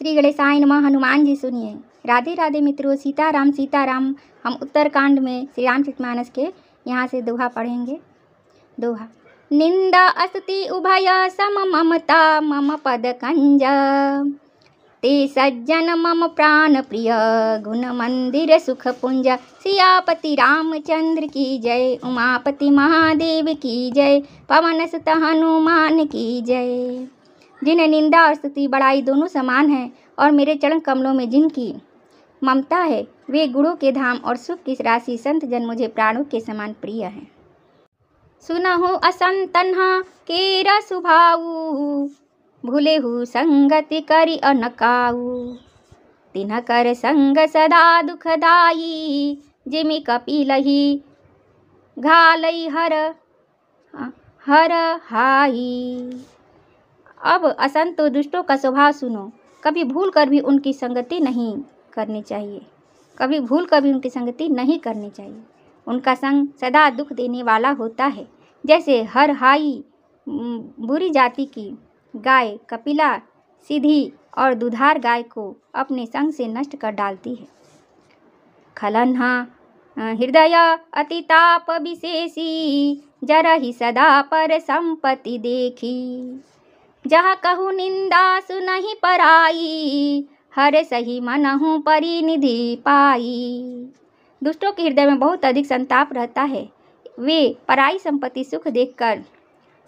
श्री गणेशाय नमः। हनुमान जी सुनिए। राधे राधे मित्रों, सीताराम सीताराम। हम उत्तरकांड में श्री रामचरितमानस के यहाँ से दोहा पढ़ेंगे। दोहा। निंदा स्तुति उभय सम ममता मम पद कंज, ते सज्जन मम प्राण प्रिय गुण मंदिर सुख पुंज। सियापति रामचंद्र की जय, उमापति महादेव की जय, पवन सुत हनुमान की जय। जिन्हें निंदा और स्तुति बड़ाई दोनों समान है और मेरे चरण कमलों में जिनकी ममता है, वे गुणों के धाम और सुख की राशि संत जन मुझे प्राणों के समान प्रिय हैं। सुनहु असंतन्हा केरा सुभाऊ, भूले हु संगति करि अनकाऊ। तिन्ह कर संग सदा दुखदाई, जिमि कपिलहि घालई हर हाई। अब असंतो दुष्टों का स्वभाव सुनो। कभी भूल कर भी उनकी संगति नहीं करनी चाहिए, कभी भूल कर भी उनकी संगति नहीं करनी चाहिए। उनका संग सदा दुख देने वाला होता है। जैसे हर हाई बुरी जाति की गाय कपिला सीधी और दुधार गाय को अपने संग से नष्ट कर डालती है। खलन्हा हृदय अतिताप विशेषी, जरहि सदा पर संपत्ति देखी। जहाँ कहूँ निंदा सुनहि पराई, हर सही मनहु परिनिधि पाई। दुष्टों के हृदय में बहुत अधिक संताप रहता है। वे पराई संपत्ति सुख देखकर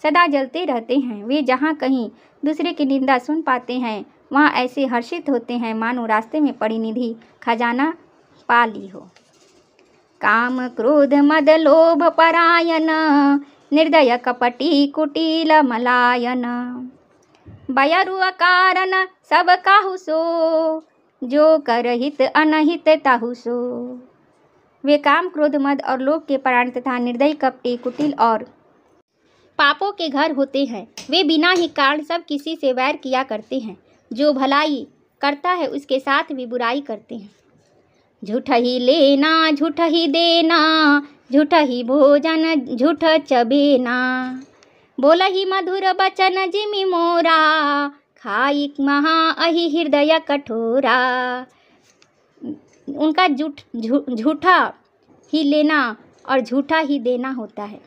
सदा जलते रहते हैं। वे जहाँ कहीं दूसरे की निंदा सुन पाते हैं, वहाँ ऐसे हर्षित होते हैं मानो रास्ते में पड़ी निधि खजाना पा ली हो। काम क्रोध मद लोभ परायण, निर्दय कपटी कुटिल मलायन। बयरु अकारण सब काहू सो, जो कर हित अनहित ताहू सो। वे काम क्रोध मद और लोभ के परायण तथा निर्दयी कपटी कुटिल और पापों के घर होते हैं। वे बिना ही कारण सब किसी से वैर किया करते हैं। जो भलाई करता है उसके साथ भी बुराई करते हैं। झूठ ही लेना झूठ ही देना, झूठ ही भोजन झूठ चबेना। बोल ही मधुर बचन जिमि मोरा, खाई महा अहि हृदय कठोरा। उनका झूठा ही लेना और झूठा ही देना होता है।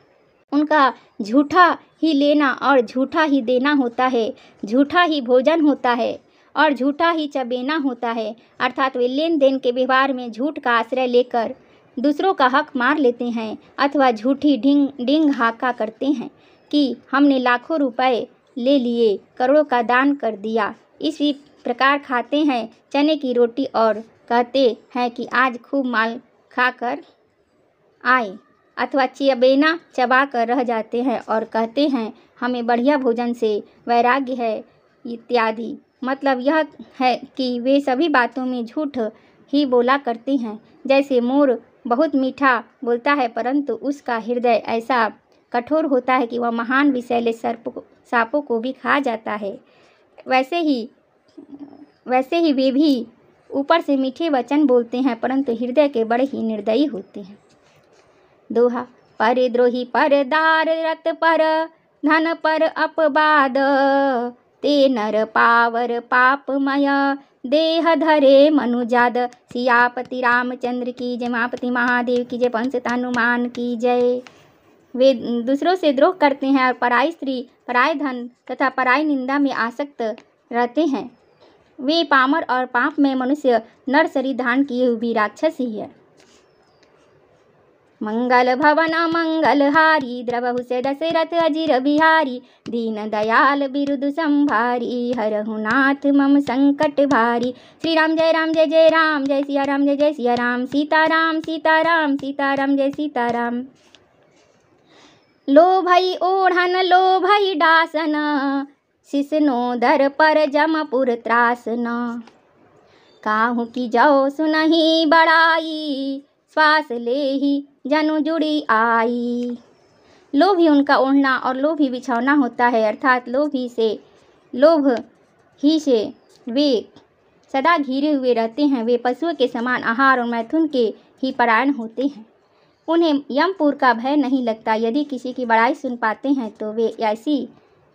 उनका झूठा ही लेना और झूठा ही देना होता है। झूठा ही भोजन होता है और झूठा ही चबेना होता है। अर्थात वे लेन देन के व्यवहार में झूठ का आश्रय लेकर दूसरों का हक मार लेते हैं अथवा झूठी डिंग हाका करते हैं कि हमने लाखों रुपए ले लिए, करोड़ों का दान कर दिया। इसी प्रकार खाते हैं चने की रोटी और कहते हैं कि आज खूब माल खाकर आए, अथवा चबेना चबा कर रह जाते हैं और कहते हैं हमें बढ़िया भोजन से वैराग्य है इत्यादि। मतलब यह है कि वे सभी बातों में झूठ ही बोला करते हैं। जैसे मोर बहुत मीठा बोलता है परंतु उसका हृदय ऐसा कठोर होता है कि वह महान विषैले सांपों को भी खा जाता है, वैसे ही वे भी ऊपर से मीठे वचन बोलते हैं परंतु हृदय के बड़े ही निर्दयी होते हैं। दोहा। परिद्रोही पर दार रत पर, धन पर अपवाद। ते नर पावर पापमय, देह धरे मनुजाद। सियापति रामचंद्र की जय, उमापति महादेव की जय, पवन सुत हनुमान की जय। वे दूसरों से द्रोह करते हैं और पराई स्त्री, पराय धन तथा पराई निंदा में आसक्त रहते हैं। वे पामर और पाप में मनुष्य नर शरीर धारण किए हुए भी राक्षस ही है। मंगल भवन मंगलहारी, द्रवहु से दशरथ अजिर बिहारी। दीन दयाल बिरुद संभारी, हरहु नाथ मम संकट भारी। श्री राम जय जय राम, जय सिया राम जय सिया राम। सीताराम सीताराम सीताराम जय सीताराम। लो भई ओढ़न लो भई डासन, सिसनो दर पर जमपुर त्रासन। काहू की जाओ सुनहि बड़ाई, श्वास ले ही जनु जुड़ी आई। लोभ ही उनका ओढ़ना और लोभ ही बिछौना होता है। अर्थात लोभ ही से वे सदा घिरे हुए रहते हैं। वे पशुओं के समान आहार और मैथुन के ही परायण होते हैं। उन्हें यमपुर का भय नहीं लगता। यदि किसी की बड़ाई सुन पाते हैं तो वे ऐसी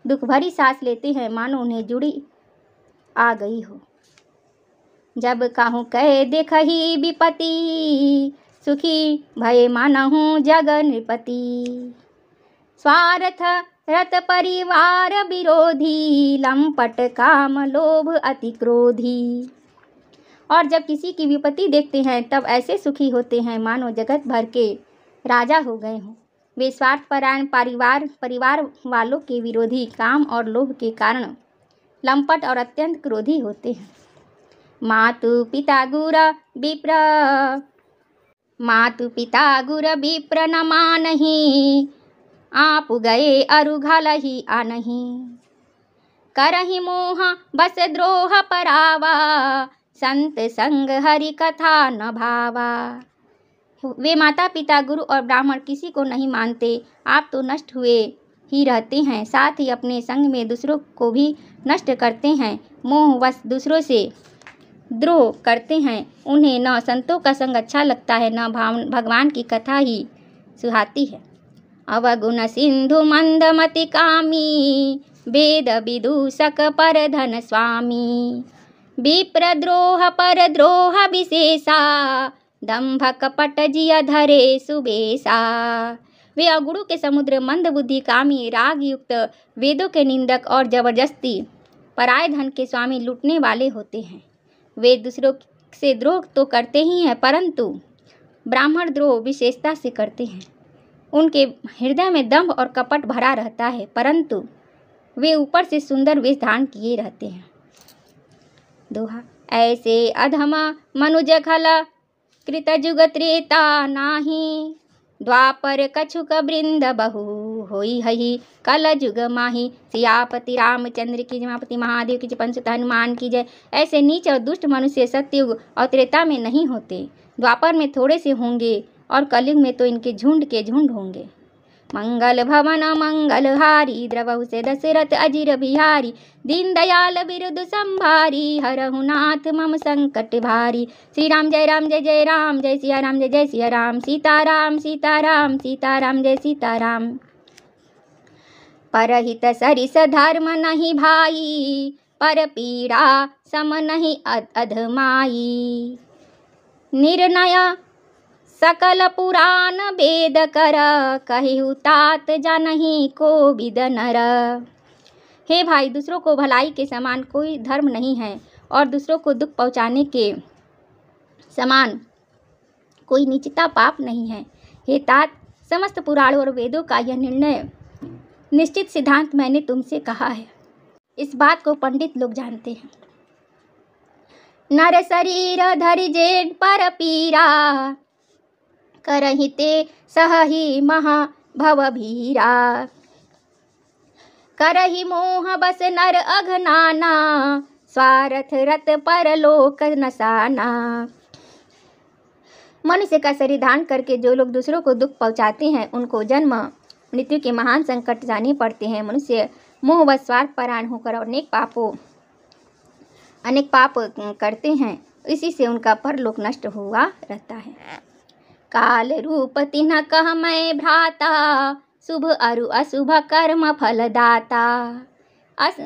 दुख भरी सांस लेते हैं मानो उन्हें जुड़ी आ गई हो। जब कहूँ कह देखही विपति, सुखी भय मानहूँ जग नृपति। स्वार्थ रत परिवार विरोधी, लंपट काम लोभ अति क्रोधी। और जब किसी की विपत्ति देखते हैं तब ऐसे सुखी होते हैं मानो जगत भर के राजा हो गए हों। वे स्वार्थपरायण परिवार वालों के विरोधी, काम और लोभ के कारण लंपट और अत्यंत क्रोधी होते हैं। मातु पिता गुर विप्र न मानहि, आप गए अरु घलहि आनहि। करहि मोह बस द्रोह परावा, संत संग हरि कथा न भावा। वे माता पिता गुरु और ब्राह्मण किसी को नहीं मानते, आप तो नष्ट हुए ही रहते हैं, साथ ही अपने संग में दूसरों को भी नष्ट करते हैं। मोहवश दूसरों से द्रोह करते हैं। उन्हें न संतों का संग अच्छा लगता है, न भगवान की कथा ही सुहाती है। अवगुण सिंधु मंदमति कामी, वेद विदूषक पर धन स्वामी। विप्र द्रोह पर द्रोह विशेषा, दंभ कपट जिय धरे सुबेसा। वे अवगुणों के समुद्र, मंद बुद्धि, कामी, राग युक्त, वेदों के निंदक और जबरदस्ती पराय धन के स्वामी, लूटने वाले होते हैं। वे दूसरों से द्रोह तो करते ही हैं, परंतु ब्राह्मण द्रोह विशेषता से करते हैं। उनके हृदय में दंभ और कपट भरा रहता है, परंतु वे ऊपर से सुंदर वेश धारण किए रहते हैं। दोहा। ऐसे अधम मनुज खल कृत जुग त्रेता नाही, द्वापर कछुक वृंद बहु होई हहि कल जुग माही। सियापति रामचंद्र की, जमापति महादेव की, पंचत हनुमान की जय। ऐसे नीच और दुष्ट मनुष्य सतयुग और त्रेता में नहीं होते, द्वापर में थोड़े से होंगे और कलयुग में तो इनके झुंड के झुंड होंगे। मंगल भवन मंगलहारी, द्रवहु से दशरथ अजिर बिहारी। दीन दयाल बिरुद संभारी, हरहु नाथ मम संकट भारी। श्री राम जय जय राम, जय सिया राम जय सिया राम। सीताराम सीताराम सीताराम जय सीताराम। परहित सरिस धर्म नहीं भाई, पर पीड़ा सम नहीं अधमाई। निर्णय सकल पुराण वेद कर, कहिहु तात जानहि को विद नर। हे भाई, दूसरों को भलाई के समान कोई धर्म नहीं है और दूसरों को दुख पहुँचाने के समान कोई नीचता पाप नहीं है। हे तात, समस्त पुराणों और वेदों का यह निर्णय निश्चित सिद्धांत मैंने तुमसे कहा है। इस बात को पंडित लोग जानते हैं। नर शरीर धरि जेठ पर पीरा, करहिते सहहि महा भव भीरा। करहि मोह बस नर अघनाना, स्वार्थ रत परलोक नसाना। मनुष्य का शरीर धारण करके जो लोग दूसरों को दुख पहुँचाते हैं, उनको जन्म मृत्यु के महान संकट जाने पड़ते हैं। मनुष्य मोह व स्वार्थ परायण होकर अनेक पाप करते हैं, इसी से उनका परलोक नष्ट हुआ रहता है। काल रूप तिन्ह कह मैं भ्राता, शुभ अरु अशुभ कर्म फल दाता। अस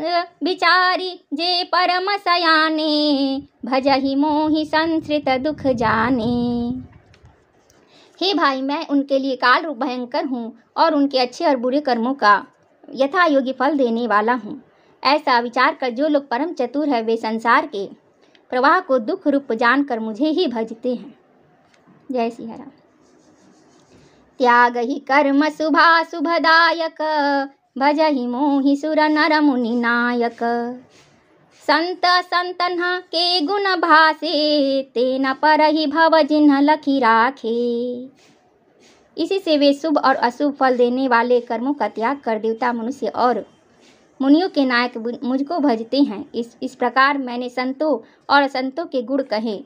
विचारी जे परम सयाने, भजहि मोहि संश्रित दुख जाने। हे भाई, मैं उनके लिए काल रूप भयंकर हूँ और उनके अच्छे और बुरे कर्मों का यथा योग्य फल देने वाला हूँ। ऐसा विचार कर जो लोग परम चतुर है, वे संसार के प्रवाह को दुख रूप जानकर मुझे ही भजते हैं। जय सिया राम। त्याग ही कर्म शुभदायक, भजहि मोहि सुर नर मुनि नायक। संत संतन के गुण भासे, तेन परहि भव जिन्ह लखी राखे। इसी से वे शुभ और अशुभ फल देने वाले कर्मों का त्याग कर देवता, मनुष्य और मुनियों के नायक मुझको भजते हैं। इस प्रकार मैंने संतों और असंतों के गुण कहे।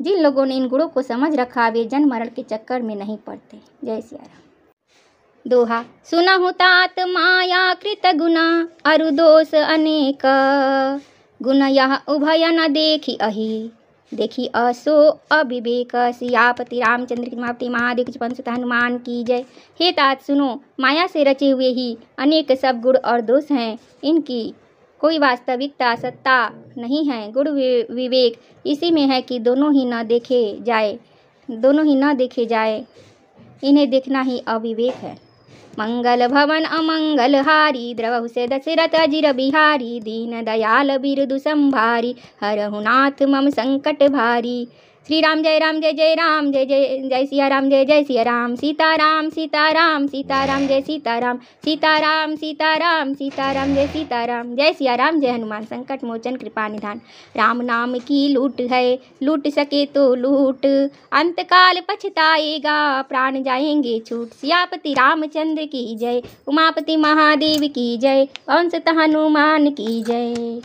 जिन लोगों ने इन गुणों को समझ रखा, वे जन्म मरण के चक्कर में नहीं पड़ते। जय सिया राम। दोहा। सुनहु तात माया कृत गुना, अरु दोष अनेक। गुण यह उभय न देखी अहि, देखी असो अविवेक। सियापति रामचंद्र की, जमापति महादेव की, पंचत हनुमान की जय। हे तात, सुनो, माया से रचे हुए ही अनेक सब गुण और दोष हैं। इनकी कोई वास्तविकता सत्ता नहीं है। गुण विवेक इसी में है कि दोनों ही न देखे जाए, इन्हें देखना ही अविवेक है। मंगल भवन अमंगल हारी, द्रवहु से दशरथ अजिर बिहारी, दीन दयाल बिरदु संभारी, हरहु नाथ मम संकट भारी। श्री राम जय जय राम, जय जय जय सिया राम, जय जय सिया राम, सीताराम सीताराम सीताराम जय सीताराम, सीताराम सीताराम सीताराम जय सीताराम, जय सिया राम, जय हनुमान संकट मोचन कृपा निधान। राम नाम की लूट है, लूट सके तो लूट, अंतकाल पछताएगा, प्राण जाएंगे छूट। सियापति रामचंद्र की जय, उमापति महादेव की जय, पवन सुत हनुमान की जय।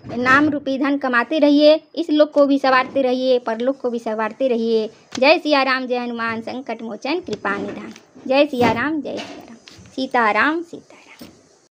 नाम रूपी धन कमाते रहिए, इस लोक को भी संवारते रहिए, परलोक को भी संवारते रहिए। जय सिया राम, जय हनुमान संकट मोचन कृपा निधान। जय सिया राम, जय सिया राम, सीताराम सीताराम।